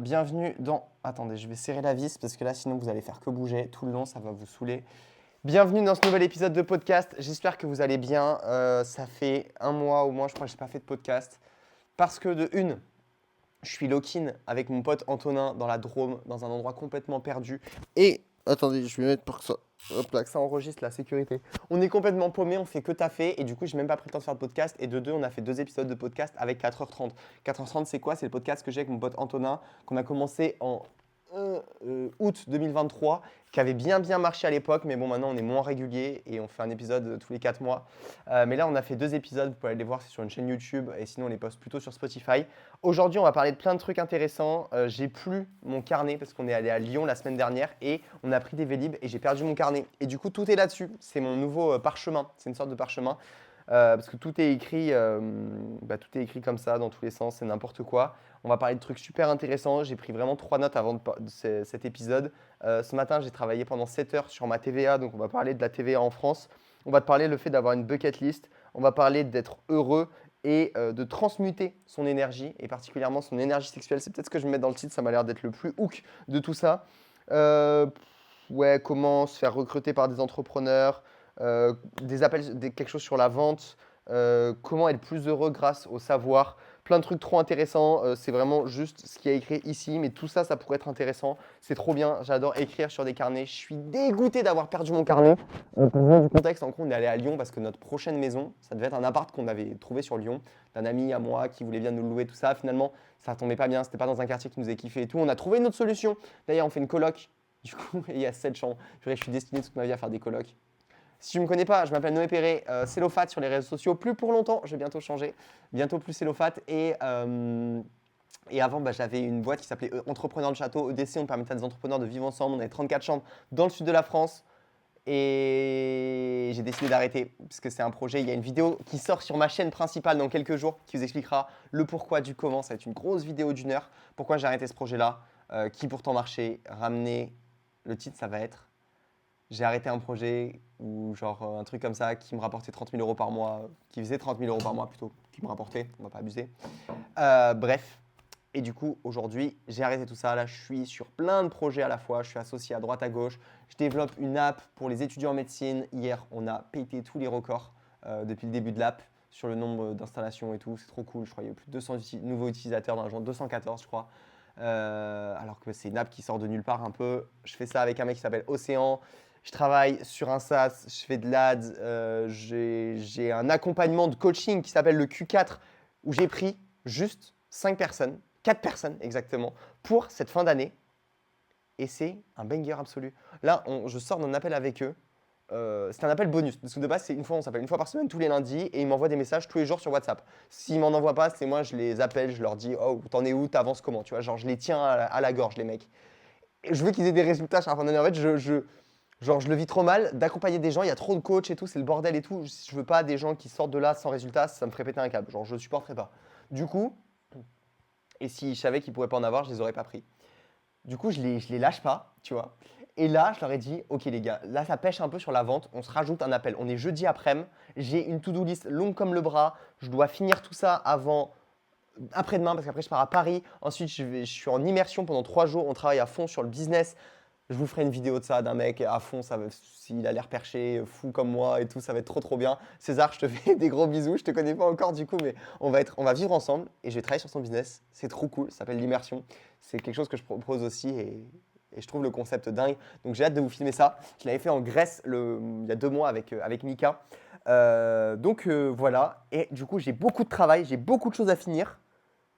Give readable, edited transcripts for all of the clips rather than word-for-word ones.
Bienvenue dans... Attendez, je vais serrer la vis parce que là, sinon, vous allez faire que bouger tout le long, ça va vous saouler. Bienvenue dans ce nouvel épisode de podcast. J'espère que vous allez bien. Ça fait un mois au moins, je crois que je n'ai pas fait de podcast. Parce que de une, je suis lock-in avec mon pote Antonin dans la Drôme, dans un endroit complètement perdu. Et, attendez, je vais mettre pour que ça... Hop là, que ça enregistre la sécurité. On est complètement paumé, on fait que taffer et du coup, j'ai même pas pris le temps de faire de podcast. Et de deux, on a fait 2 épisodes de podcast avec 4h30. 4h30, c'est quoi? C'est le podcast que j'ai avec mon pote Antonin, qu'on a commencé en août 2023, qui avait bien marché à l'époque, mais bon, maintenant on est moins régulier et on fait un épisode tous les 4 mois. Mais là, on a fait 2 épisodes, vous pouvez aller les voir, c'est sur une chaîne YouTube et sinon on les poste plutôt sur Spotify. Aujourd'hui, on va parler de plein de trucs intéressants. J'ai plus mon carnet parce qu'on est allé à Lyon la semaine dernière et on a pris des Vélib et j'ai perdu mon carnet. Et du coup, tout est là-dessus. C'est mon nouveau parchemin. C'est une sorte de parchemin. Parce que tout est écrit tout est écrit comme ça, dans tous les sens, c'est n'importe quoi. On va parler de trucs super intéressants. J'ai pris vraiment 3 notes avant cet épisode. Ce matin, j'ai travaillé pendant 7 heures sur ma TVA, donc on va parler de la TVA en France. On va te parler le fait d'avoir une bucket list. On va parler d'être heureux et de transmuter son énergie, et particulièrement son énergie sexuelle. C'est peut-être ce que je vais mettre dans le titre, ça m'a l'air d'être le plus hook de tout ça. Euh, ouais, comment se faire recruter par des entrepreneurs, des appels, quelque chose sur la vente, comment être plus heureux grâce au savoir. Plein de trucs trop intéressants. C'est vraiment juste ce qu'il y a écrit ici, mais tout ça, ça pourrait être intéressant. C'est trop bien. J'adore écrire sur des carnets. Je suis dégoûté d'avoir perdu mon carnet. Pour vous donner du contexte, en gros, on est allé à Lyon parce que notre prochaine maison, ça devait être un appart qu'on avait trouvé sur Lyon, d'un ami à moi qui voulait bien nous louer, tout ça. Finalement, ça tombait pas bien. C'était pas dans un quartier qui nous avait kiffé et tout. On a trouvé une autre solution. D'ailleurs, on fait une coloc. Du coup, il y a 7 chambres. Je suis destiné toute ma vie à faire des colocs. Si tu ne me connais pas, je m'appelle Noé Perret, Cellophat sur les réseaux sociaux. Plus pour longtemps, je vais bientôt changer. Bientôt plus Cellophat. Et avant, j'avais une boîte qui s'appelait Entrepreneur de Château. EDC, on permettait à des entrepreneurs de vivre ensemble. On avait 34 chambres dans le sud de la France. Et j'ai décidé d'arrêter parce que c'est un projet. Il y a une vidéo qui sort sur ma chaîne principale dans quelques jours qui vous expliquera le pourquoi du comment. Ça va être une grosse vidéo d'1 heure. Pourquoi j'ai arrêté ce projet-là, qui pourtant marchait. Ramener, le titre, ça va être j'ai arrêté un projet ou genre un truc comme ça qui me rapportait 30 000 euros par mois, qui faisait 30 000 euros par mois plutôt, qui me rapportait, on va pas abuser. Bref, et du coup, aujourd'hui, j'ai arrêté tout ça. Là, je suis sur plein de projets à la fois. Je suis associé à droite, à gauche. Je développe une app pour les étudiants en médecine. Hier, on a pété tous les records depuis le début de l'app sur le nombre d'installations et tout. C'est trop cool. Je crois qu'il y a plus de 200 nouveaux utilisateurs dans la journée, 214, je crois. Alors que c'est une app qui sort de nulle part un peu. Je fais ça avec un mec qui s'appelle Océan. Je travaille sur un SaaS, je fais de l'AD, j'ai un accompagnement de coaching qui s'appelle le Q4 où j'ai pris juste 5 personnes, 4 personnes exactement, pour cette fin d'année. Et c'est un banger absolu. Là, je sors d'un appel avec eux. C'est un appel bonus. Parce que de base, on s'appelle une fois par semaine, tous les lundis, et ils m'envoient des messages tous les jours sur WhatsApp. S'ils m'en envoient pas, c'est moi, je les appelle, je leur dis oh, t'en es où, t'avances comment, tu vois, genre je les tiens à la gorge, les mecs. Et je veux qu'ils aient des résultats sur la fin d'année. En fait, genre, je le vis trop mal d'accompagner des gens, il y a trop de coachs et tout, c'est le bordel et tout. Je veux pas des gens qui sortent de là sans résultat, ça me ferait péter un câble. Genre, je supporterais pas. Du coup, et si je savais qu'ils pourraient pas en avoir, je les aurais pas pris. Du coup, je les lâche pas, tu vois. Et là, je leur ai dit, ok les gars, là ça pêche un peu sur la vente, on se rajoute un appel. On est jeudi après-midi, j'ai une to-do list longue comme le bras, je dois finir tout ça après-demain parce qu'après je pars à Paris. Ensuite, je suis en immersion pendant 3 jours, on travaille à fond sur le business. Je vous ferai une vidéo de ça, d'un mec à fond, s'il a l'air perché, fou comme moi et tout, ça va être trop bien. César, je te fais des gros bisous, je te connais pas encore du coup, mais on va vivre ensemble et je vais travailler sur son business. C'est trop cool, ça s'appelle l'immersion. C'est quelque chose que je propose aussi et je trouve le concept dingue. Donc j'ai hâte de vous filmer ça. Je l'avais fait en Grèce il y a 2 mois avec Mika. Voilà, et du coup j'ai beaucoup de travail, j'ai beaucoup de choses à finir,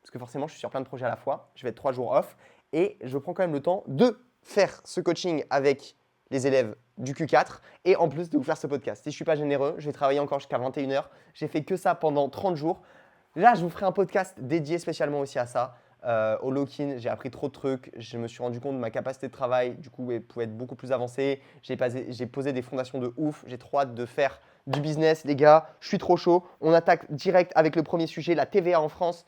parce que forcément je suis sur plein de projets à la fois. Je vais être 3 jours off et je prends quand même le temps de faire ce coaching avec les élèves du Q4 et en plus de vous faire ce podcast. Si je ne suis pas généreux, je vais travailler encore jusqu'à 21 h. J'ai fait que ça pendant 30 jours. Là, je vous ferai un podcast dédié spécialement aussi à ça. Au lock-in, j'ai appris trop de trucs. Je me suis rendu compte de ma capacité de travail. Du coup, elle pouvait être beaucoup plus avancée. J'ai posé des fondations de ouf. J'ai trop hâte de faire du business, les gars. Je suis trop chaud. On attaque direct avec le premier sujet, la TVA en France.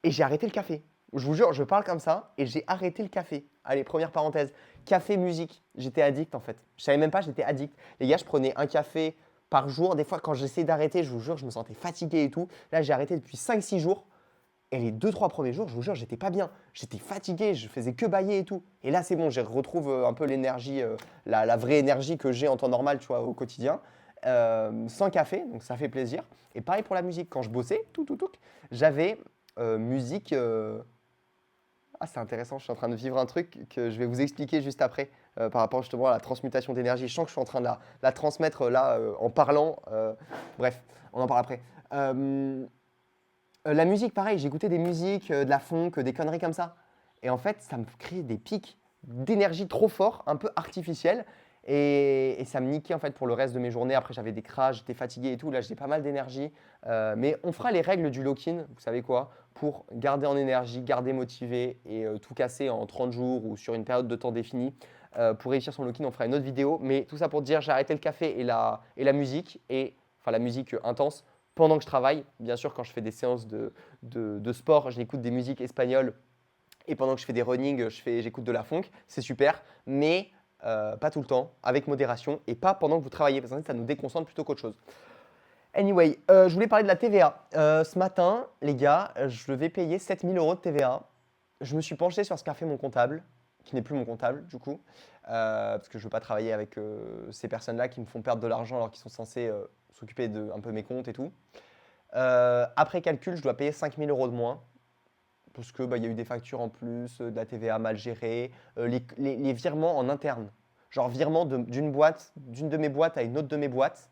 Et j'ai arrêté le café. Je vous jure, je parle comme ça et j'ai arrêté le café. Allez, première parenthèse. Café, musique. J'étais addict en fait. Je savais même pas, j'étais addict. Les gars, je prenais un café par jour. Des fois, quand j'essayais d'arrêter, je vous jure, je me sentais fatigué et tout. Là, j'ai arrêté depuis 5-6 jours. Et les 2-3 premiers jours, je vous jure, j'étais pas bien. J'étais fatigué, je faisais que bâiller et tout. Et là, c'est bon, je retrouve un peu l'énergie, la vraie énergie que j'ai en temps normal, tu vois, au quotidien. Sans café, donc ça fait plaisir. Et pareil pour la musique. Quand je bossais, j'avais musique. Ah, c'est intéressant, je suis en train de vivre un truc que je vais vous expliquer juste après par rapport justement à la transmutation d'énergie. Je sens que je suis en train de la transmettre là en parlant. Bref, on en parle après. La musique, pareil, j'écoutais des musiques, de la funk, des conneries comme ça. Et en fait, ça me créait des pics d'énergie trop forts, un peu artificiels. Et ça me niquait en fait pour le reste de mes journées. Après, j'avais des crashs, j'étais fatigué et tout. Là, j'ai pas mal d'énergie. Mais on fera les règles du lock-in, vous savez quoi, pour garder en énergie, garder motivé et tout casser en 30 jours ou sur une période de temps définie. Pour réussir son lock-in, on fera une autre vidéo. Mais tout ça pour dire, j'ai arrêté le café et la musique, enfin la musique intense, pendant que je travaille. Bien sûr, quand je fais des séances de sport, j'écoute des musiques espagnoles. Et pendant que je fais des running, j'écoute de la funk. C'est super. Mais pas tout le temps, avec modération. Et pas pendant que vous travaillez. Parce que ça nous déconcentre plutôt qu'autre chose. Anyway, je voulais parler de la TVA. Ce matin, les gars, je vais payer 7 000 € de TVA. Je me suis penché sur ce qu'a fait mon comptable, qui n'est plus mon comptable du coup, parce que je ne veux pas travailler avec ces personnes-là qui me font perdre de l'argent alors qu'ils sont censés s'occuper de un peu mes comptes et tout. Après calcul, je dois payer 5 000 € de moins, parce que y a eu des factures en plus, de la TVA mal gérée, les virements en interne. Genre virement d'une boîte, d'une de mes boîtes à une autre de mes boîtes.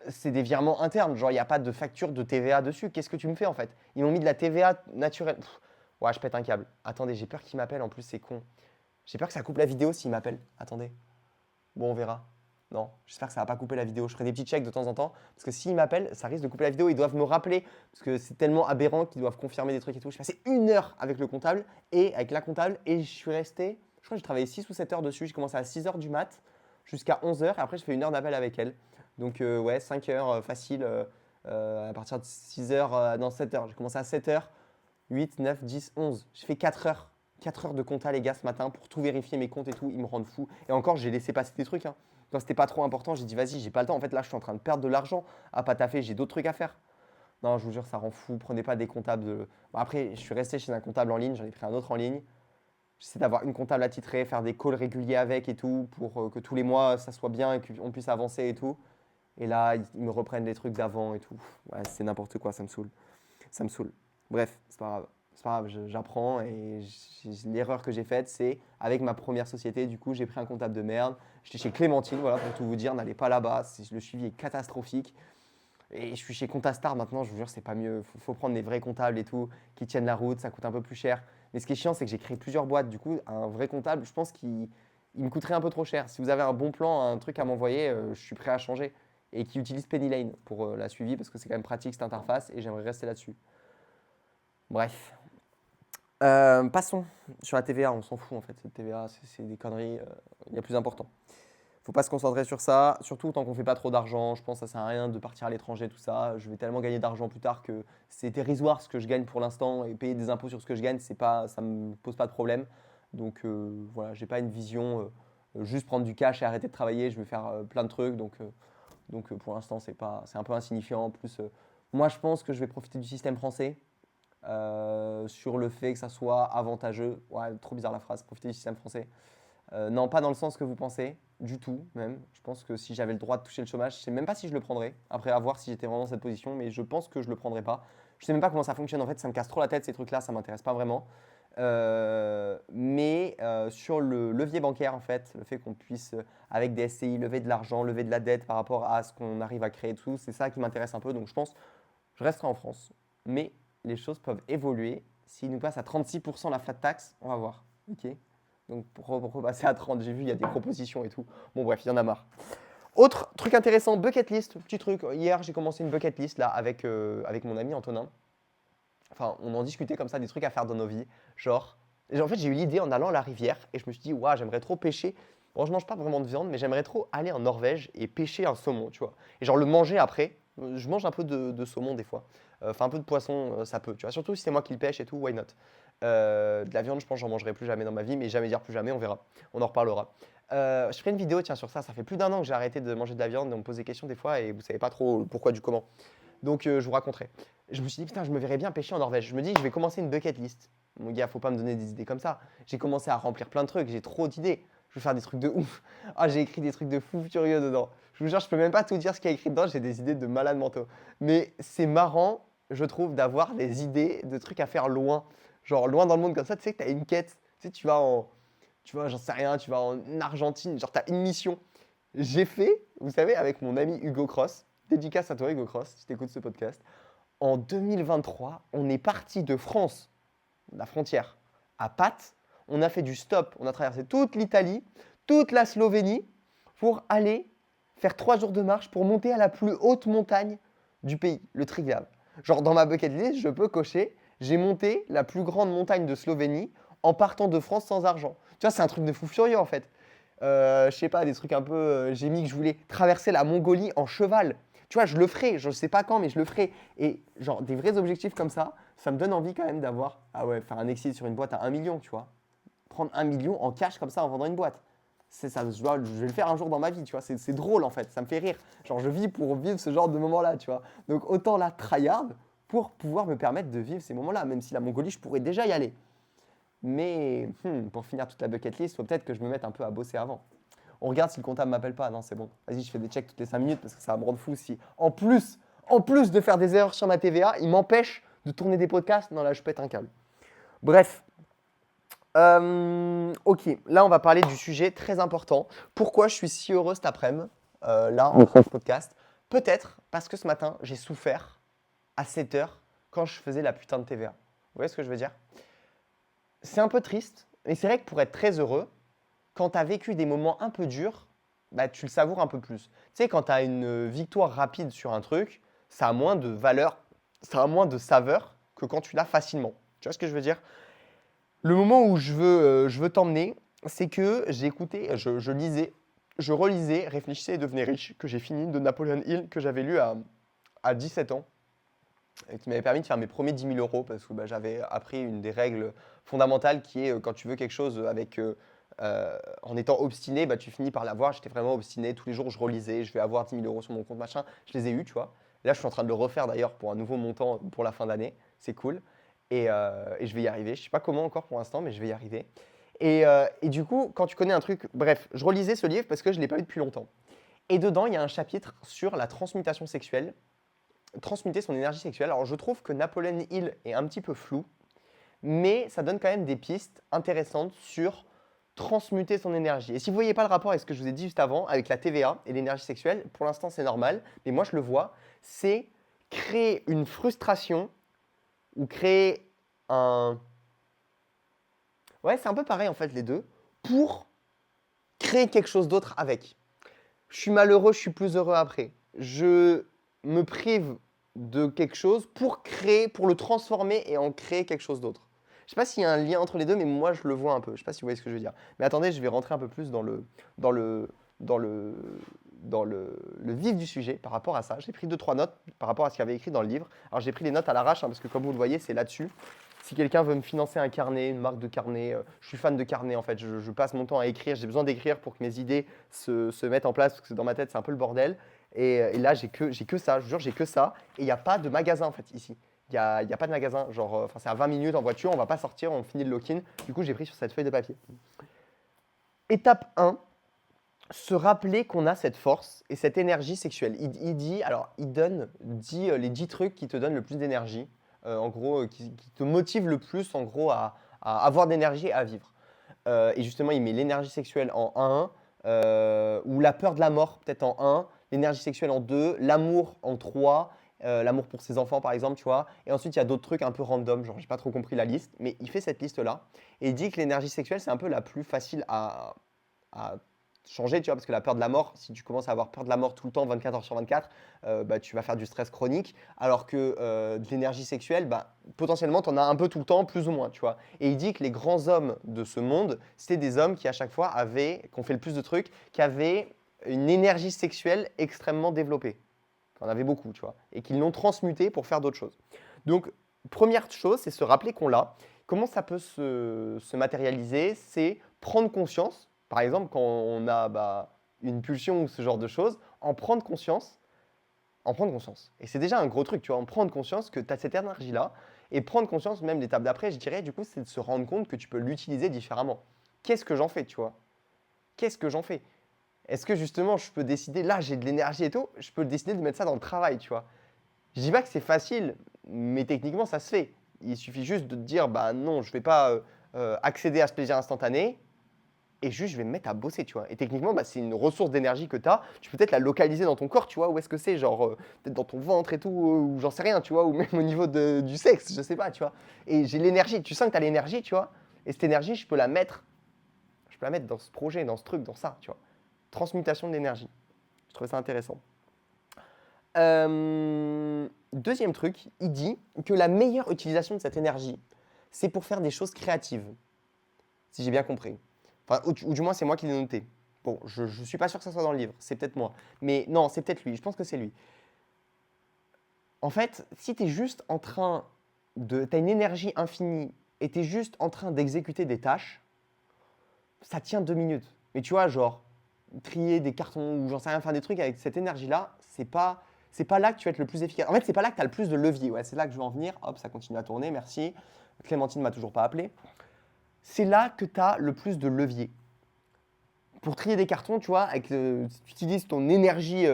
C'est des virements internes, genre il n'y a pas de facture de TVA dessus. Qu'est-ce que tu me fais en fait? Ils m'ont mis de la TVA naturelle. Ouais, je pète un câble. Attendez, j'ai peur qu'il m'appelle en plus, c'est con. J'ai peur que ça coupe la vidéo s'il m'appelle. Attendez. Bon, on verra. Non, j'espère que ça va pas couper la vidéo. Je ferai des petits checks de temps en temps. Parce que s'ils m'appellent, ça risque de couper la vidéo. Ils doivent me rappeler. Parce que c'est tellement aberrant qu'ils doivent confirmer des trucs et tout. J'ai passé 1 heure avec le comptable et avec la comptable. Et je suis resté, je crois que j'ai travaillé 6 ou 7 heures dessus. J'ai commencé à 6 heures du mat jusqu'à 11 heures. Et après, je fais 1 heure d'appel avec elle. Donc, ouais, 5 heures facile. À partir de 6 heures, non, 7 heures. J'ai commencé à 7 heures, 8, 9, 10, 11. J'ai fait 4 heures. 4 heures de compta, les gars, ce matin pour tout vérifier mes comptes et tout. Ils me rendent fou. Et encore, j'ai laissé passer des trucs. Hein. Quand c'était pas trop important, j'ai dit vas-y, j'ai pas le temps. En fait, là, je suis en train de perdre de l'argent à pas taffer. J'ai d'autres trucs à faire. Non, je vous jure, ça rend fou. Prenez pas des comptables. Bon, après, je suis resté chez un comptable en ligne. J'en ai pris un autre en ligne. J'essaie d'avoir une comptable attitrée, faire des calls réguliers avec et tout pour que tous les mois, ça soit bien et qu'on puisse avancer et tout. Et là, ils me reprennent les trucs d'avant et tout. Ouais, c'est n'importe quoi, ça me saoule. Ça me saoule. Bref, c'est pas grave. C'est pas grave, j'apprends et l'erreur que j'ai faite, c'est avec ma première société, du coup, j'ai pris un comptable de merde. J'étais chez Clémentine, voilà, pour tout vous dire, n'allez pas là-bas, le suivi est catastrophique. Et je suis chez Comptastar maintenant, je vous jure, c'est pas mieux. Faut prendre des vrais comptables et tout, qui tiennent la route, ça coûte un peu plus cher. Mais ce qui est chiant, c'est que j'ai créé plusieurs boîtes. Du coup, un vrai comptable, je pense qu'il me coûterait un peu trop cher. Si vous avez un bon plan, un truc à m'envoyer, je suis prêt à changer. Et qui utilise Pennylane pour la suivi, parce que c'est quand même pratique cette interface et j'aimerais rester là-dessus. Bref. Passons sur la TVA, on s'en fout en fait. Cette TVA, c'est des conneries. Il y a plus important. Faut pas se concentrer sur ça, surtout tant qu'on fait pas trop d'argent. Je pense que ça sert à rien de partir à l'étranger, tout ça. Je vais tellement gagner d'argent plus tard que c'est dérisoire ce que je gagne pour l'instant et payer des impôts sur ce que je gagne, ça me pose pas de problème. Donc voilà, j'ai pas une vision juste prendre du cash et arrêter de travailler. Je vais faire plein de trucs, donc pour l'instant c'est un peu insignifiant. En plus, moi je pense que je vais profiter du système français. Sur le fait que ça soit avantageux. Ouais, trop bizarre la phrase, profiter du système français. Non, pas dans le sens que vous pensez, du tout même. Je pense que si j'avais le droit de toucher le chômage, je ne sais même pas si je le prendrais. Après, à voir si j'étais vraiment dans cette position, mais je pense que je ne le prendrais pas. Je ne sais même pas comment ça fonctionne en fait, ça me casse trop la tête ces trucs-là, ça ne m'intéresse pas vraiment. Mais sur le levier bancaire en fait, le fait qu'on puisse avec des SCI lever de l'argent, lever de la dette par rapport à ce qu'on arrive à créer et tout, c'est ça qui m'intéresse un peu. Donc je pense que je resterai en France. Mais les choses peuvent évoluer. S'ils nous passent à 36% la flat tax, on va voir. Ok. Donc pour repasser à 30, j'ai vu, il y a des propositions et tout. Bon bref, il y en a marre. Autre truc intéressant, bucket list, petit truc. Hier, j'ai commencé une bucket list là avec mon ami Antonin. Enfin, on en discutait comme ça, des trucs à faire dans nos vies. Genre, en fait, j'ai eu l'idée en allant à la rivière et je me suis dit, waouh, j'aimerais trop pêcher. Bon, je mange pas vraiment de viande, mais j'aimerais trop aller en Norvège et pêcher un saumon, tu vois. Et genre le manger après. Je mange un peu de saumon des fois. Enfin, un peu de poisson, ça peut, tu vois. Surtout si c'est moi qui le pêche et tout, why not? De la viande, je pense que j'en mangerai plus jamais dans ma vie, mais jamais dire plus jamais, on verra. On en reparlera. Je ferai une vidéo, tiens, sur ça. Ça fait plus d'1 an que j'ai arrêté de manger de la viande et on me pose des questions des fois et vous savez pas trop le pourquoi du comment. Donc, je vous raconterai. je me suis dit, putain, je me verrais bien pêcher en Norvège. Je me dis, je vais commencer une bucket list. Mon gars, faut pas me donner des idées comme ça. J'ai commencé à remplir plein de trucs, j'ai trop d'idées. Je veux faire des trucs de ouf. Ah, j'ai écrit des trucs de fou furieux dedans. Je vous jure, je peux même pas tout dire ce qu'il y a écrit dedans, j'ai des idées de malades mentaux. Mais c'est marrant, je trouve, d'avoir des idées de trucs à faire loin. Genre loin dans le monde comme ça, tu sais que tu as une quête. Tu sais, tu vois, j'en sais rien, tu vas en Argentine, genre tu as une mission. J'ai fait, vous savez, avec mon ami Hugo Cross, dédicace à toi Hugo Cross, si tu écoutes ce podcast. En 2023, on est parti de France, la frontière, à Pâtes. On a fait du stop. On a traversé toute l'Italie, toute la Slovénie pour aller faire 3 jours de marche pour monter à la plus haute montagne du pays, le Triglav. Genre dans ma bucket list, je peux cocher, j'ai monté la plus grande montagne de Slovénie en partant de France sans argent. Tu vois, c'est un truc de fou furieux en fait. Je sais pas, des trucs un peu. J'ai mis que je voulais traverser la Mongolie en cheval. Tu vois, je le ferai, je ne sais pas quand, mais je le ferai. Et genre, des vrais objectifs comme ça me donne envie quand même d'avoir, ah ouais, faire un exit sur une boîte à 1 million, tu vois. Prendre 1 million en cash comme ça en vendant une boîte. C'est ça, je vais le faire un jour dans ma vie, tu vois. C'est drôle en fait, ça me fait rire. Genre, je vis pour vivre ce genre de moment-là, tu vois. Donc, autant la tryhard pour pouvoir me permettre de vivre ces moments-là, même si la Mongolie, je pourrais déjà y aller. Mais pour finir toute la bucket list, il faut peut-être que je me mette un peu à bosser avant. On regarde si le comptable m'appelle pas. Non, c'est bon. Vas-y, je fais des checks toutes les 5 minutes parce que ça va me rendre fou si, en plus de faire des erreurs sur ma TVA, il m'empêche de tourner des podcasts. Non, là, je pète un câble. Bref. Ok, là, on va parler du sujet très important. Pourquoi je suis si heureux cet après-midi, là, en faisant ce podcast? Peut-être parce que ce matin, j'ai souffert à 7 heures quand je faisais la putain de TVA. Vous voyez ce que je veux dire? C'est un peu triste, mais c'est vrai que pour être très heureux, quand tu as vécu des moments un peu durs, bah, tu le savoures un peu plus. Tu sais, quand tu as une victoire rapide sur un truc, ça a moins de valeur, ça a moins de saveur que quand tu l'as facilement. Tu vois ce que je veux dire? Le moment où je veux t'emmener, c'est que j'ai écouté, je lisais, je relisais Réfléchissez et devenez riche, que j'ai fini de Napoleon Hill, que j'avais lu à 17 ans, et qui m'avait permis de faire mes premiers 10 000 euros, parce que bah, j'avais appris une des règles fondamentales qui est quand tu veux quelque chose en étant obstiné, bah, tu finis par l'avoir. J'étais vraiment obstiné. Tous les jours, je relisais, je vais avoir 10 000 euros sur mon compte, machin. Je les ai eus, tu vois. Là, je suis en train de le refaire d'ailleurs pour un nouveau montant pour la fin d'année. C'est cool. Et je vais y arriver. Je ne sais pas comment encore pour l'instant, mais je vais y arriver. Et du coup, quand tu connais un truc, bref, je relisais ce livre parce que je ne l'ai pas lu depuis longtemps. Et dedans, il y a un chapitre sur la transmutation sexuelle, transmuter son énergie sexuelle. Alors, je trouve que Napoleon Hill est un petit peu flou, mais ça donne quand même des pistes intéressantes sur transmuter son énergie. Et si vous ne voyez pas le rapport avec ce que je vous ai dit juste avant, avec la TVA et l'énergie sexuelle, pour l'instant c'est normal, mais moi je le vois, c'est créer une frustration ou créer un... Ouais, c'est un peu pareil en fait les deux, pour créer quelque chose d'autre avec. Je suis malheureux, je suis plus heureux après. Je me prive de quelque chose pour créer, pour le transformer et en créer quelque chose d'autre. Je ne sais pas s'il y a un lien entre les deux, mais moi je le vois un peu. Je ne sais pas si vous voyez ce que je veux dire. Mais attendez, je vais rentrer un peu plus dans le, dans le, le vif du sujet par rapport à ça. J'ai pris 2-3 notes par rapport à ce qu'il y avait écrit dans le livre. Alors j'ai pris les notes à l'arrache, parce que comme vous le voyez, c'est là-dessus. Si quelqu'un veut me financer un carnet, une marque de carnet, je suis fan de carnet en fait. Je passe mon temps à écrire. J'ai besoin d'écrire pour que mes idées se mettent en place, parce que dans ma tête, c'est un peu le bordel. Et là, j'ai que ça. Je vous jure, j'ai que ça. Et il n'y a pas de magasin en fait ici. Il y a pas de magasin. Genre, c'est à 20 minutes en voiture. On ne va pas sortir. On finit le lock-in. Du coup, j'ai pris sur cette feuille de papier. Étape 1. Se rappeler qu'on a cette force et cette énergie sexuelle. Il dit, alors il dit les 10 trucs qui te donnent le plus d'énergie, en gros, qui te motivent le plus, en gros, à avoir d'énergie et à vivre. Et justement, il met l'énergie sexuelle en 1, ou la peur de la mort peut-être en 1, l'énergie sexuelle en 2, l'amour en 3, l'amour pour ses enfants par exemple, tu vois. Et ensuite, il y a d'autres trucs un peu random, genre j'ai pas trop compris la liste, mais il fait cette liste-là. Et il dit que l'énergie sexuelle, c'est un peu la plus facile à changer, tu vois, parce que la peur de la mort, si tu commences à avoir peur de la mort tout le temps, 24 heures sur 24, bah, tu vas faire du stress chronique, alors que de l'énergie sexuelle, bah, potentiellement, tu en as un peu tout le temps, plus ou moins, tu vois. Et il dit que les grands hommes de ce monde, c'était des hommes qui, à chaque fois, qui ont fait le plus de trucs, qui avaient une énergie sexuelle extrêmement développée. Qui en avaient beaucoup, tu vois, et qu'ils l'ont transmutée pour faire d'autres choses. Donc, première chose, c'est se rappeler qu'on l'a. Comment ça peut se matérialiser? C'est prendre conscience. Par exemple, quand on a une pulsion ou ce genre de choses, en prendre conscience, en prendre conscience. Et c'est déjà un gros truc, tu vois, en prendre conscience que tu as cette énergie-là. Et prendre conscience, même l'étape d'après, je dirais, du coup, c'est de se rendre compte que tu peux l'utiliser différemment. Qu'est-ce que j'en fais, tu vois? Qu'est-ce que j'en fais? Est-ce que justement, je peux décider, là, j'ai de l'énergie et tout, je peux décider de mettre ça dans le travail, tu vois? Je dis pas que c'est facile, mais techniquement, ça se fait. Il suffit juste de te dire, bah non, je ne vais pas accéder à ce plaisir instantané et juste, je vais me mettre à bosser, tu vois. Et techniquement, bah, c'est une ressource d'énergie que tu as. Tu peux peut-être la localiser dans ton corps, tu vois. Où est-ce que c'est? Genre, peut-être dans ton ventre et tout, ou j'en sais rien, tu vois. Ou même au niveau du sexe, je sais pas, tu vois. Et j'ai l'énergie. Tu sens que tu as l'énergie, tu vois. Et cette énergie, je peux la mettre dans ce projet, dans ce truc, dans ça, tu vois. Transmutation d'énergie. Je trouvais ça intéressant. Deuxième truc, il dit que la meilleure utilisation de cette énergie, c'est pour faire des choses créatives. Si j'ai bien compris. Enfin, ou du moins, c'est moi qui l'ai noté. Bon, je ne suis pas sûr que ça soit dans le livre, c'est peut-être moi. Mais non, c'est peut-être lui, je pense que c'est lui. En fait, si tu es juste en train de... Tu as une énergie infinie et tu es juste en train d'exécuter des tâches, ça tient 2 minutes. Mais tu vois, genre, trier des cartons ou j'en sais rien, faire des trucs avec cette énergie-là, c'est pas là que tu vas être le plus efficace. En fait, c'est pas là que tu as le plus de levier. Ouais, c'est là que je veux en venir. Hop, ça continue à tourner, merci. Clémentine m'a toujours pas appelé. C'est là que tu as le plus de levier. Pour trier des cartons, tu vois, si tu utilises ton énergie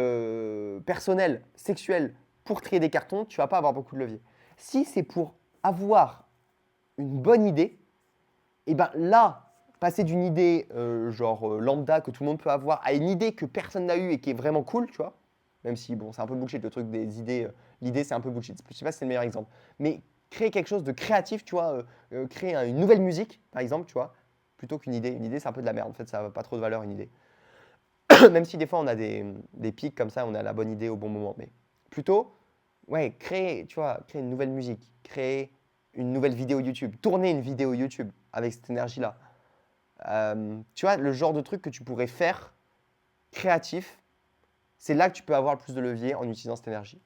personnelle, sexuelle, pour trier des cartons, tu vas pas avoir beaucoup de levier. Si c'est pour avoir une bonne idée, et ben là, passer d'une idée lambda que tout le monde peut avoir à une idée que personne n'a eue et qui est vraiment cool, tu vois, même si bon, c'est un peu bullshit le truc des idées, l'idée c'est un peu bullshit, je sais pas si c'est le meilleur exemple, mais créer quelque chose de créatif, tu vois, créer une nouvelle musique, par exemple, tu vois, plutôt qu'une idée. Une idée, c'est un peu de la merde, en fait, ça n'a pas trop de valeur, une idée. Même si des fois on a des pics comme ça, on a la bonne idée au bon moment, mais plutôt, ouais, créer une nouvelle musique, créer une nouvelle vidéo YouTube, tourner une vidéo YouTube avec cette énergie-là. Tu vois, le genre de truc que tu pourrais faire créatif, c'est là que tu peux avoir le plus de levier en utilisant cette énergie.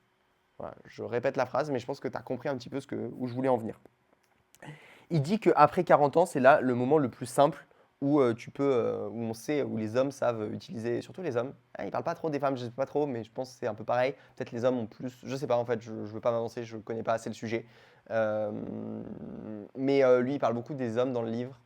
Voilà, je répète la phrase, mais je pense que tu as compris un petit peu où je voulais en venir. Il dit qu'après 40 ans, c'est là le moment le plus simple où où on sait, où les hommes savent utiliser, surtout les hommes. Il ne parle pas trop des femmes, je ne sais pas trop, mais je pense que c'est un peu pareil. Peut-être les hommes ont plus, je ne sais pas en fait, je ne veux pas m'avancer, je ne connais pas assez le sujet. Mais lui, il parle beaucoup des hommes dans le livre.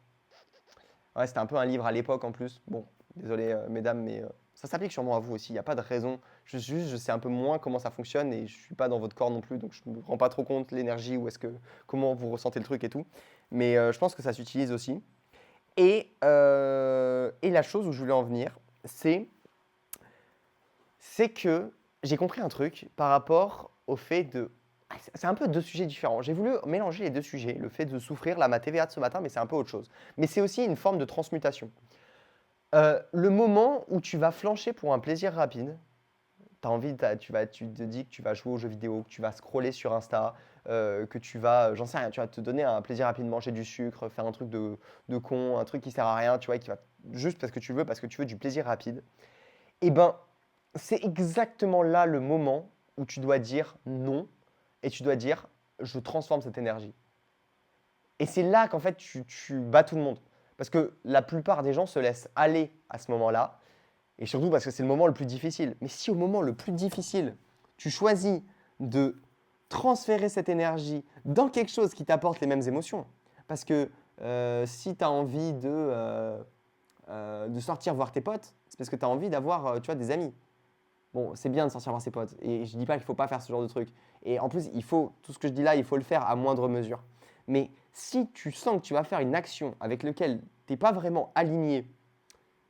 Ouais, c'était un peu un livre à l'époque en plus. Bon, désolé mesdames, mais ça s'applique sûrement à vous aussi. Il n'y a pas de raison. Je sais un peu moins comment ça fonctionne et je ne suis pas dans votre corps non plus, donc je ne me rends pas trop compte l'énergie ou comment vous ressentez le truc et tout. Mais je pense que ça s'utilise aussi. Et la chose où je voulais en venir, c'est que j'ai compris un truc par rapport au fait de... C'est un peu 2 sujets différents. J'ai voulu mélanger les 2 sujets, le fait de souffrir, là, ma TVA de ce matin, mais c'est un peu autre chose. Mais c'est aussi une forme de transmutation. Le moment où tu vas flancher pour un plaisir rapide, tu te dis que tu vas jouer aux jeux vidéo, que tu vas scroller sur Insta, que tu vas, j'en sais rien, tu vas te donner un plaisir rapide, manger du sucre, faire un truc de con, un truc qui sert à rien, tu vois, qui va juste parce que tu veux du plaisir rapide. Eh ben, c'est exactement là le moment où tu dois dire non et tu dois dire je transforme cette énergie. Et c'est là qu'en fait tu bats tout le monde. Parce que la plupart des gens se laissent aller à ce moment-là. Et surtout parce que c'est le moment le plus difficile. Mais si au moment le plus difficile, tu choisis de transférer cette énergie dans quelque chose qui t'apporte les mêmes émotions, parce que si tu as envie de sortir voir tes potes, c'est parce que tu as envie d'avoir des amis. Bon, c'est bien de sortir voir ses potes. Et je ne dis pas qu'il ne faut pas faire ce genre de truc. Et en plus, tout ce que je dis là, il faut le faire à moindre mesure. Mais si tu sens que tu vas faire une action avec laquelle tu n'es pas vraiment aligné,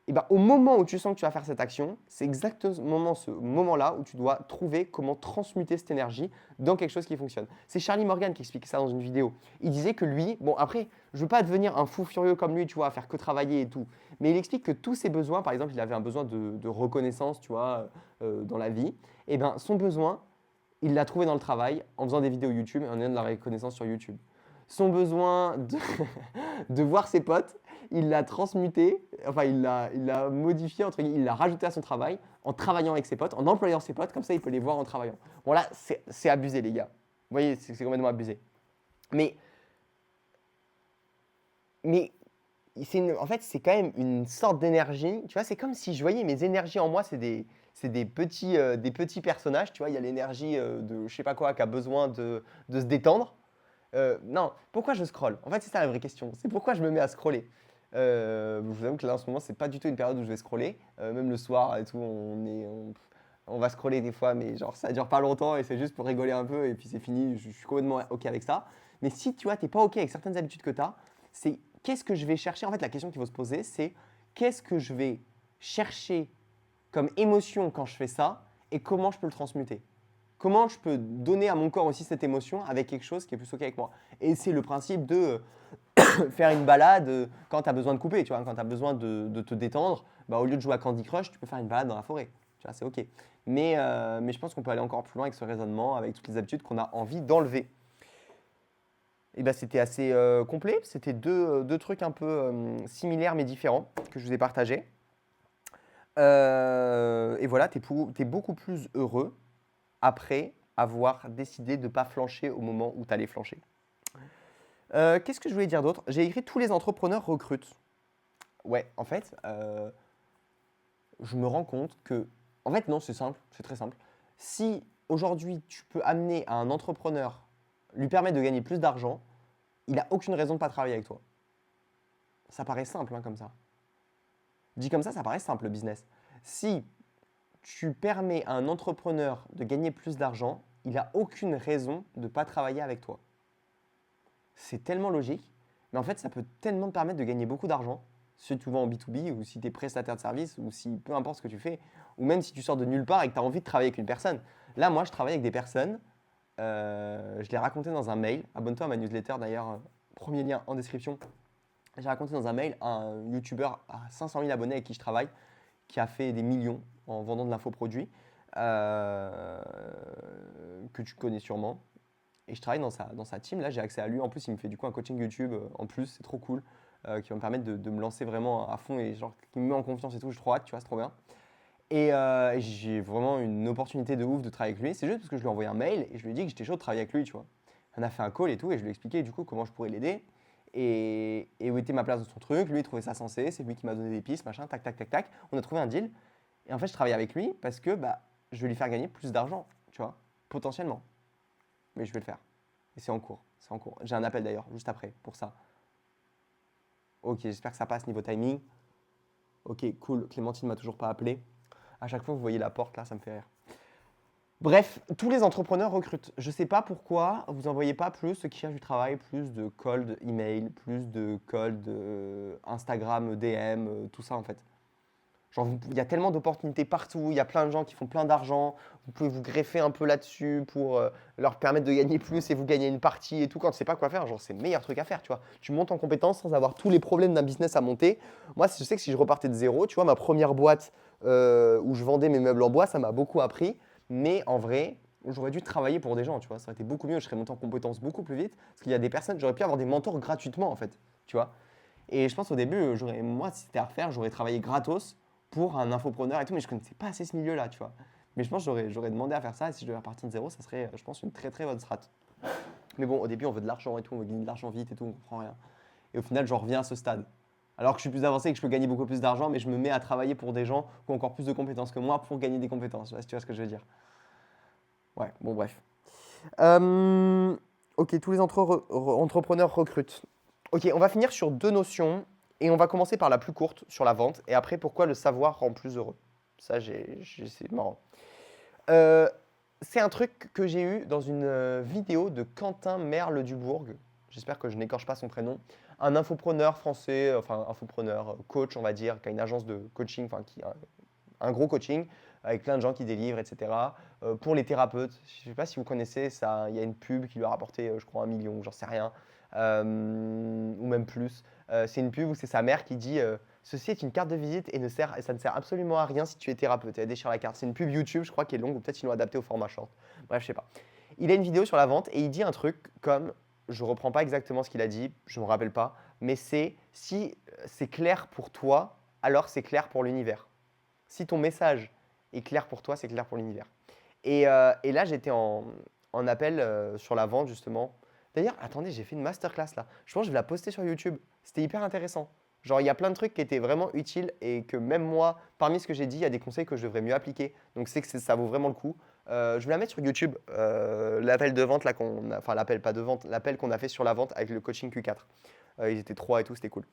et ben, au moment où tu sens que tu vas faire cette action, c'est exactement ce moment-là où tu dois trouver comment transmuter cette énergie dans quelque chose qui fonctionne. C'est Charlie Morgan qui expliquait ça dans une vidéo. Il disait que lui, bon après, je ne veux pas devenir un fou furieux comme lui, tu vois, à faire que travailler et tout, mais il explique que tous ses besoins, par exemple, il avait un besoin de reconnaissance, tu vois, dans la vie, et ben son besoin, il l'a trouvé dans le travail en faisant des vidéos YouTube et en ayant de la reconnaissance sur YouTube. Son besoin de voir ses potes, il l'a transmuté, enfin il l'a modifié, il l'a rajouté à son travail en travaillant avec ses potes, en employant ses potes, comme ça il peut les voir en travaillant. Bon là, c'est abusé les gars. Vous voyez, c'est complètement abusé. Mais en fait, c'est quand même une sorte d'énergie. Tu vois, c'est comme si je voyais mes énergies en moi, c'est des petits personnages. Tu vois, il y a l'énergie de je sais pas quoi qui a besoin de se détendre. Non, pourquoi je scrolle? En fait, c'est ça la vraie question. C'est pourquoi je me mets à scroller. Je vous avoue que là, en ce moment, c'est pas du tout une période où je vais scroller. Même le soir et tout, on va scroller des fois, mais genre ça dure pas longtemps et c'est juste pour rigoler un peu et puis c'est fini. Je suis complètement OK avec ça. Mais si tu vois, t'es pas OK avec certaines habitudes que tu as, c'est qu'est-ce que je vais chercher? En fait, la question qu'il faut se poser, c'est qu'est-ce que je vais chercher comme émotion quand je fais ça et comment je peux le transmuter? Comment je peux donner à mon corps aussi cette émotion avec quelque chose qui est plus OK avec moi? Et c'est le principe de faire une balade quand tu as besoin de couper, tu vois, quand tu as besoin de te détendre, bah, au lieu de jouer à Candy Crush, tu peux faire une balade dans la forêt. Tu vois, c'est OK. Mais je pense qu'on peut aller encore plus loin avec ce raisonnement, avec toutes les habitudes qu'on a envie d'enlever. Et bah, c'était assez complet. C'était deux trucs un peu similaires mais différents que je vous ai partagés. Et voilà, tu es beaucoup plus heureux après avoir décidé de ne pas flancher au moment où tu allais flancher. Qu'est-ce que je voulais dire d'autre? J'ai écrit tous les entrepreneurs recrutent. Ouais, en fait, je me rends compte que, en fait, non, c'est simple, c'est très simple. Si aujourd'hui tu peux amener à un entrepreneur, lui permettre de gagner plus d'argent, il n'a aucune raison de ne pas travailler avec toi. Ça paraît simple hein, comme ça. Dit comme ça paraît simple le business. Si tu permets à un entrepreneur de gagner plus d'argent, il n'a aucune raison de ne pas travailler avec toi. C'est tellement logique, mais en fait, ça peut tellement te permettre de gagner beaucoup d'argent, si tu vends en B2B ou si tu es prestataire de service ou si peu importe ce que tu fais, ou même si tu sors de nulle part et que tu as envie de travailler avec une personne. Là, moi, je travaille avec des personnes, je l'ai raconté dans un mail, abonne-toi à ma newsletter d'ailleurs, premier lien en description. J'ai raconté dans un mail un YouTuber à 500 000 abonnés avec qui je travaille, qui a fait des millions en vendant de l'infoproduit, que tu connais sûrement. Et je travaille dans sa team. Là, j'ai accès à lui. En plus, il me fait du coup un coaching YouTube. En plus, c'est trop cool. Qui va me permettre de me lancer vraiment à fond et genre qui me met en confiance et tout. J'ai trop hâte, tu vois, c'est trop bien. Et j'ai vraiment une opportunité de ouf de travailler avec lui. C'est juste parce que je lui ai envoyé un mail et je lui ai dit que j'étais chaud de travailler avec lui, tu vois. On a fait un call et tout et je lui ai expliqué du coup comment je pourrais l'aider et où était ma place dans son truc. Lui, il trouvait ça sensé. C'est lui qui m'a donné des pistes, machin, tac, tac, tac, tac. On a trouvé un deal. Et en fait, je travaille avec lui parce que bah, je vais lui faire gagner plus d'argent, tu vois, potentiellement. Mais je vais le faire. Et c'est en cours. C'est en cours. J'ai un appel d'ailleurs, juste après, pour ça. Ok, j'espère que ça passe niveau timing. Ok, cool. Clémentine m'a toujours pas appelé. À chaque fois, vous voyez la porte là, ça me fait rire. Bref, tous les entrepreneurs recrutent. Je ne sais pas pourquoi vous n'envoyez pas plus, ceux qui cherchent du travail, plus de cold email, plus de cold Instagram, DM, tout ça en fait. Genre, il y a tellement d'opportunités partout, il y a plein de gens qui font plein d'argent, vous pouvez vous greffer un peu là-dessus pour leur permettre de gagner plus et vous gagner une partie et tout quand tu sais pas quoi faire. Genre, c'est le meilleur truc à faire, tu vois. Tu montes en compétence sans avoir tous les problèmes d'un business à monter. Moi, je sais que si je repartais de zéro, tu vois, ma première boîte où je vendais mes meubles en bois, ça m'a beaucoup appris. Mais en vrai, j'aurais dû travailler pour des gens, tu vois. Ça aurait été beaucoup mieux, je serais monté en compétence beaucoup plus vite. Parce qu'il y a des personnes, j'aurais pu avoir des mentors gratuitement, en fait, tu vois. Et je pense au début, moi, si c'était à refaire, j'aurais travaillé gratos pour un infopreneur et tout, mais je ne connaissais pas assez ce milieu-là, tu vois. Mais je pense que j'aurais demandé à faire ça, et si je devais repartir de zéro, ça serait, je pense, une très très bonne strat. Mais bon, au début, on veut de l'argent et tout, on veut gagner de l'argent vite et tout, on comprend rien. Et au final, j'en reviens à ce stade. Alors que je suis plus avancé et que je peux gagner beaucoup plus d'argent, mais je me mets à travailler pour des gens qui ont encore plus de compétences que moi pour gagner des compétences. Si tu vois ce que je veux dire. Ouais, bon, bref. Ok, tous les entrepreneurs recrutent. Ok, on va finir sur deux notions et on va commencer par la plus courte sur la vente et après pourquoi le savoir rend plus heureux. Ça, c'est marrant. Euh, c'est un truc que j'ai eu dans une vidéo de Quentin Merle-Dubourg. J'espère que je n'écorche pas son prénom. Un infopreneur français, enfin infopreneur, coach, on va dire, qui a une agence de coaching, enfin qui a un gros coaching avec plein de gens qui délivrent, etc. Pour les thérapeutes, je ne sais pas si vous connaissez, ça, il y a une pub qui lui a rapporté, je crois, 1 million, j'en sais rien, ou même plus. C'est une pub où c'est sa mère qui dit ceci est une carte de visite et ça ne sert absolument à rien si tu es thérapeute. Elle déchire la carte. C'est une pub YouTube, je crois, qui est longue, ou peut-être ils l'ont adapté au format short. Bref, je sais pas. Il a une vidéo sur la vente et il dit un truc comme, je reprends pas exactement ce qu'il a dit, je me rappelle pas, mais c'est si c'est clair pour toi, alors c'est clair pour l'univers. Si ton message est clair pour toi, c'est clair pour l'univers. Et là, j'étais en appel sur la vente, justement. D'ailleurs, attendez, j'ai fait une masterclass là. Je pense que je vais la poster sur YouTube. C'était hyper intéressant. Genre, il y a plein de trucs qui étaient vraiment utiles et que même moi, parmi ce que j'ai dit, il y a des conseils que je devrais mieux appliquer. Donc, c'est que ça vaut vraiment le coup. Je vais la mettre sur YouTube, l'appel de vente, là, enfin, l'appel pas de vente, l'appel qu'on a fait sur la vente avec le coaching Q4. Ils étaient trois et tout, c'était cool.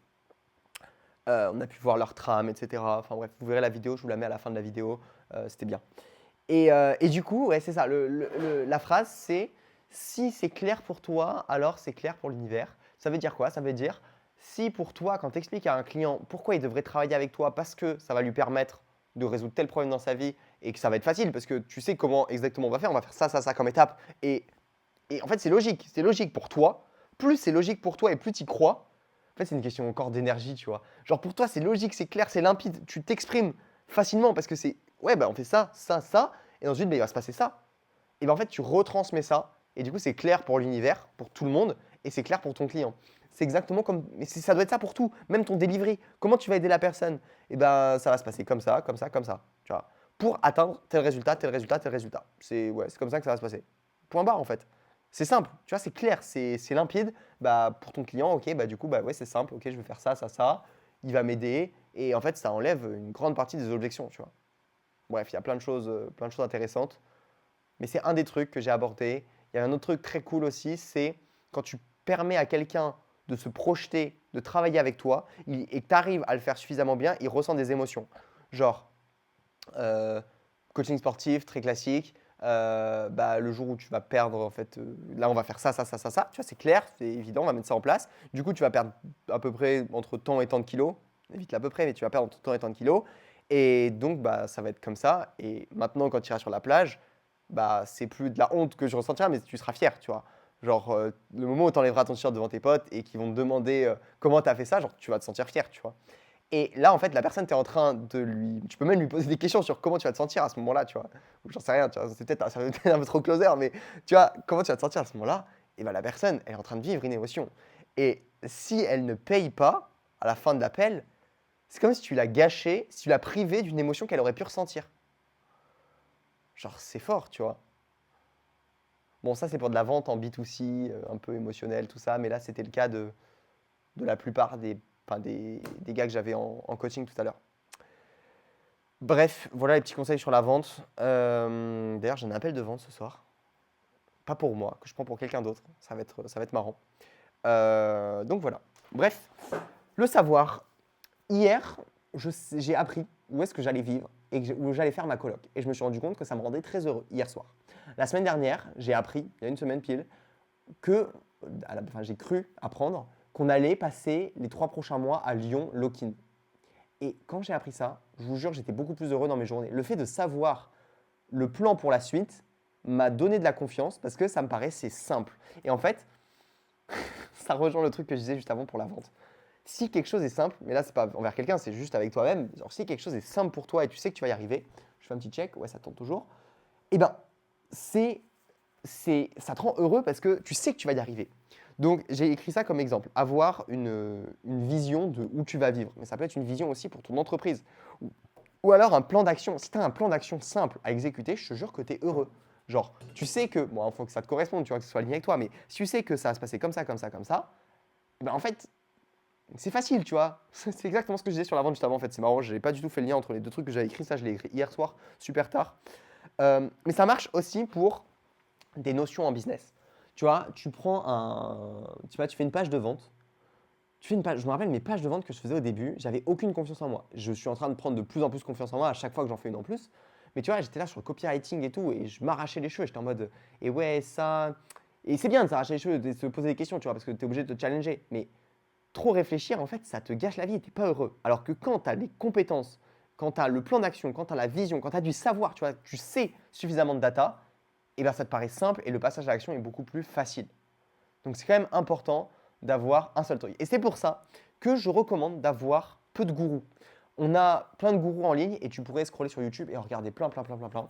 On a pu voir leur trame, etc. Enfin bref, vous verrez la vidéo, je vous la mets à la fin de la vidéo, c'était bien. Et du coup, ouais, c'est ça, la phrase c'est si c'est clair pour toi, alors c'est clair pour l'univers. Ça veut dire quoi? Ça veut dire si pour toi, quand tu expliques à un client pourquoi il devrait travailler avec toi parce que ça va lui permettre de résoudre tel problème dans sa vie et que ça va être facile parce que tu sais comment exactement on va faire ça, ça, ça comme étape. Et en fait, c'est logique pour toi. Plus c'est logique pour toi et plus tu y crois. En fait, c'est une question encore d'énergie, tu vois. Genre pour toi, c'est logique, c'est clair, c'est limpide. Tu t'exprimes facilement parce que c'est ouais, bah on fait ça, ça, ça, et ensuite bah, il va se passer ça. Et ben en fait, tu retransmets ça, et du coup, c'est clair pour l'univers, pour tout le monde, et c'est clair pour ton client. C'est exactement comme, mais ça doit être ça pour tout, même ton delivery. Comment tu vas aider la personne? Et ben ça va se passer comme ça, comme ça, comme ça, tu vois. Pour atteindre tel résultat, tel résultat, tel résultat. C'est ouais, c'est comme ça que ça va se passer. Point barre en fait. C'est simple, tu vois, c'est clair, c'est limpide. Bah, pour ton client, ok, bah du coup, bah ouais, c'est simple, ok, je vais faire ça, ça, ça. Il va m'aider, et en fait, ça enlève une grande partie des objections, tu vois. Bref, il y a plein de choses intéressantes. Mais c'est un des trucs que j'ai abordé. Il y a un autre truc très cool aussi, c'est quand tu permets à quelqu'un de se projeter, de travailler avec toi, et que tu arrives à le faire suffisamment bien, il ressent des émotions. Genre, euh, coaching sportif, très classique. Bah, le jour où tu vas perdre, en fait, là on va faire ça, ça, ça, ça, ça. Tu vois, c'est clair, c'est évident, on va mettre ça en place. Du coup, tu vas perdre à peu près entre tant et tant de kilos. Évite à peu près, mais tu vas perdre entre tant et tant de kilos. Et donc, bah, ça va être comme ça. Et maintenant, quand tu iras sur la plage, bah, c'est plus de la honte que je ressentirai, mais tu seras fier, tu vois. Genre, le moment où tu enlèveras ton t-shirt devant tes potes et qu'ils vont te demander comment tu as fait ça, genre, tu vas te sentir fier, tu vois. Et là, en fait, la personne, tu es en train de lui. Tu peux même lui poser des questions sur comment tu vas te sentir à ce moment-là, tu vois. Ou j'en sais rien, tu vois. C'est peut-être ça peut être un peu trop closer, mais tu vois, comment tu vas te sentir à ce moment-là? Et bien, la personne, elle est en train de vivre une émotion. Et si elle ne paye pas à la fin de l'appel, c'est comme si tu l'as gâché, si tu l'as privé d'une émotion qu'elle aurait pu ressentir. Genre, c'est fort, tu vois. Bon, ça, c'est pour de la vente en B2C, un peu émotionnel, tout ça. Mais là, c'était le cas de la plupart enfin, des gars que j'avais en coaching tout à l'heure. Bref, voilà les petits conseils sur la vente. D'ailleurs, j'ai un appel de vente ce soir. Pas pour moi, que je prends pour quelqu'un d'autre. Ça va être marrant. Donc voilà. Bref, le savoir. Hier, j'ai appris où est-ce que j'allais vivre et où j'allais faire ma coloc. Et je me suis rendu compte que ça me rendait très heureux hier soir. La semaine dernière, j'ai appris, il y a une semaine pile, que, enfin, j'ai cru apprendre qu'on allait passer les 3 prochains mois à Lyon, Lokin. Et quand j'ai appris ça, je vous jure, j'étais beaucoup plus heureux dans mes journées. Le fait de savoir le plan pour la suite m'a donné de la confiance parce que ça me paraissait simple. Et en fait, ça rejoint le truc que je disais juste avant pour la vente. Si quelque chose est simple, mais là, c'est pas envers quelqu'un, c'est juste avec toi-même. Genre, si quelque chose est simple pour toi et tu sais que tu vas y arriver, je fais un petit check, ouais, ça tourne toujours. Eh ben, ça te rend heureux parce que tu sais que tu vas y arriver. Donc, j'ai écrit ça comme exemple. Avoir une vision de où tu vas vivre. Mais ça peut être une vision aussi pour ton entreprise. Ou alors un plan d'action. Si tu as un plan d'action simple à exécuter, je te jure que tu es heureux. Genre, tu sais que, bon, il faut que ça te corresponde, tu vois, que ce soit aligné avec toi, mais si tu sais que ça va se passer comme ça, comme ça, comme ça, ben en fait, c'est facile, tu vois. C'est exactement ce que je disais sur la vente juste avant, en fait. C'est marrant, je n'ai pas du tout fait le lien entre les deux trucs que j'avais écrit. Ça, je l'ai écrit hier soir, super tard. Mais ça marche aussi pour des notions en business. Tu vois, tu vois, tu fais une page de vente. Je me rappelle mes pages de vente que je faisais au début, j'avais aucune confiance en moi. Je suis en train de prendre de plus en plus confiance en moi à chaque fois que j'en fais une en plus. Mais tu vois, j'étais là sur le copywriting et tout, et je m'arrachais les cheveux. J'étais en mode, et ouais, ça. Et c'est bien de s'arracher les cheveux, de se poser des questions, tu vois, parce que tu es obligé de te challenger. Mais trop réfléchir, en fait, ça te gâche la vie et tu n'es pas heureux. Alors que quand tu as les compétences, quand tu as le plan d'action, quand tu as la vision, quand tu as du savoir, tu vois, tu sais suffisamment de data, et bien ça te paraît simple et le passage à l'action est beaucoup plus facile. Donc c'est quand même important d'avoir un seul truc. Et c'est pour ça que je recommande d'avoir peu de gourous. On a plein de gourous en ligne et tu pourrais scroller sur YouTube et en regarder plein, plein, plein, plein, plein.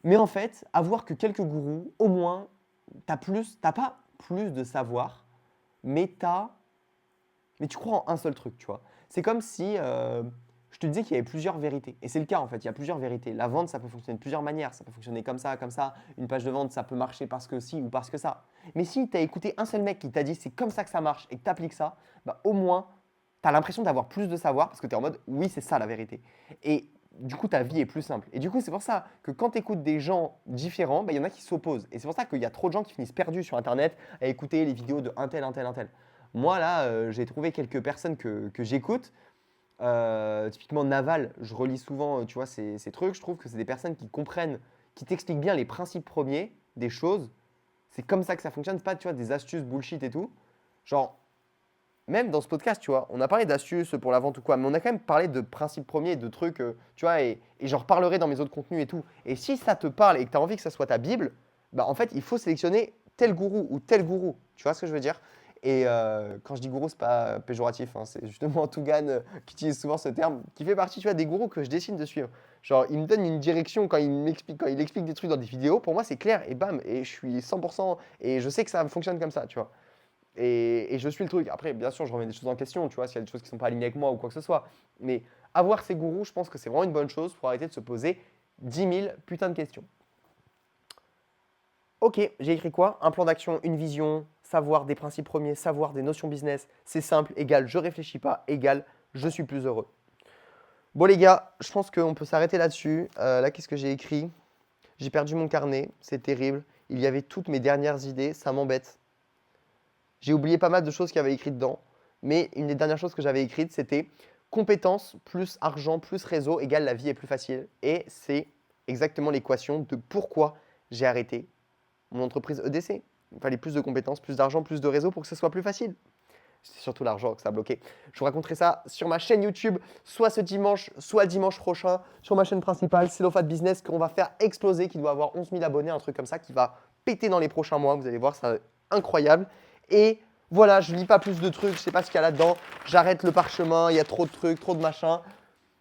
Mais en fait, avoir que quelques gourous, au moins, t'as pas plus de savoir, mais tu crois en un seul truc, tu vois. C'est comme si je te disais qu'il y avait plusieurs vérités. Et c'est le cas en fait, il y a plusieurs vérités. La vente, ça peut fonctionner de plusieurs manières. Ça peut fonctionner comme ça, comme ça. Une page de vente, ça peut marcher parce que si ou parce que ça. Mais si tu as écouté un seul mec qui t'a dit c'est comme ça que ça marche et que tu appliques ça, bah, au moins, tu as l'impression d'avoir plus de savoir parce que tu es en mode oui, c'est ça la vérité. Et du coup, ta vie est plus simple. Et du coup, c'est pour ça que quand tu écoutes des gens différents, il y en a qui s'opposent. Et c'est pour ça qu'il y a trop de gens qui finissent perdus sur Internet à écouter les vidéos de un tel, un tel, un tel. Moi, là, j'ai trouvé quelques personnes que j'écoute. Typiquement, Naval, je relis souvent tu vois, ces trucs. Je trouve que c'est des personnes qui comprennent, qui t'expliquent bien les principes premiers des choses. C'est comme ça que ça fonctionne. C'est pas, tu vois, des astuces bullshit et tout. Genre, même dans ce podcast, tu vois, on a parlé d'astuces pour la vente ou quoi, mais on a quand même parlé de principes premiers, de trucs, tu vois, et j'en reparlerai dans mes autres contenus et tout. Et si ça te parle et que tu as envie que ça soit ta Bible, bah en fait, il faut sélectionner tel gourou ou tel gourou. Tu vois ce que je veux dire? Et quand je dis gourou, c'est pas péjoratif, hein, c'est justement Tougan qui utilise souvent ce terme, qui fait partie, tu vois, des gourous que je décide de suivre. Genre, il me donne une direction quand il explique des trucs dans des vidéos. Pour moi, c'est clair et bam, et je suis 100% et je sais que ça fonctionne comme ça, tu vois. Et je suis le truc. Après, bien sûr, je remets des choses en question, tu vois, s'il y a des choses qui ne sont pas alignées avec moi ou quoi que ce soit. Mais avoir ces gourous, je pense que c'est vraiment une bonne chose pour arrêter de se poser 10 000 putains de questions. Ok, j'ai écrit quoi? Un plan d'action, une vision, savoir des principes premiers, savoir des notions business. C'est simple, égal, je réfléchis pas, égal, je suis plus heureux. Bon les gars, je pense qu'on peut s'arrêter là-dessus. Là, qu'est-ce que j'ai écrit? J'ai perdu mon carnet, c'est terrible. Il y avait toutes mes dernières idées, ça m'embête. J'ai oublié pas mal de choses qu'il y avait écrites dedans, mais une des dernières choses que j'avais écrites, c'était compétences plus argent plus réseau égale la vie est plus facile. Et c'est exactement l'équation de pourquoi j'ai arrêté mon entreprise EDC. Il fallait plus de compétences, plus d'argent, plus de réseau pour que ce soit plus facile. C'est surtout l'argent que ça a bloqué. Je vous raconterai ça sur ma chaîne YouTube, soit ce dimanche, soit dimanche prochain, sur ma chaîne principale, c'est Lofat Business, qu'on va faire exploser, qui doit avoir 11 000 abonnés, un truc comme ça, qui va péter dans les prochains mois. Vous allez voir, c'est incroyable. Et voilà, je ne lis pas plus de trucs, je ne sais pas ce qu'il y a là-dedans. J'arrête le parchemin, il y a trop de trucs, trop de machins.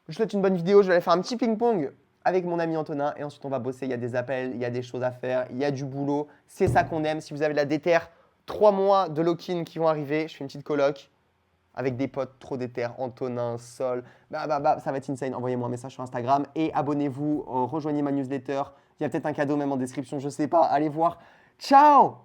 Je vous souhaite une bonne vidéo, je vais aller faire un petit ping-pong avec mon ami Antonin et ensuite on va bosser. Il y a des appels, il y a des choses à faire, il y a du boulot. C'est ça qu'on aime. Si vous avez de la déter, 3 mois de lock-in qui vont arriver. Je fais une petite coloc avec des potes trop déter, Antonin, Sol. Ça va être insane. Envoyez-moi un message sur Instagram et abonnez-vous, rejoignez ma newsletter. Il y a peut-être un cadeau même en description, je ne sais pas. Allez voir. Ciao!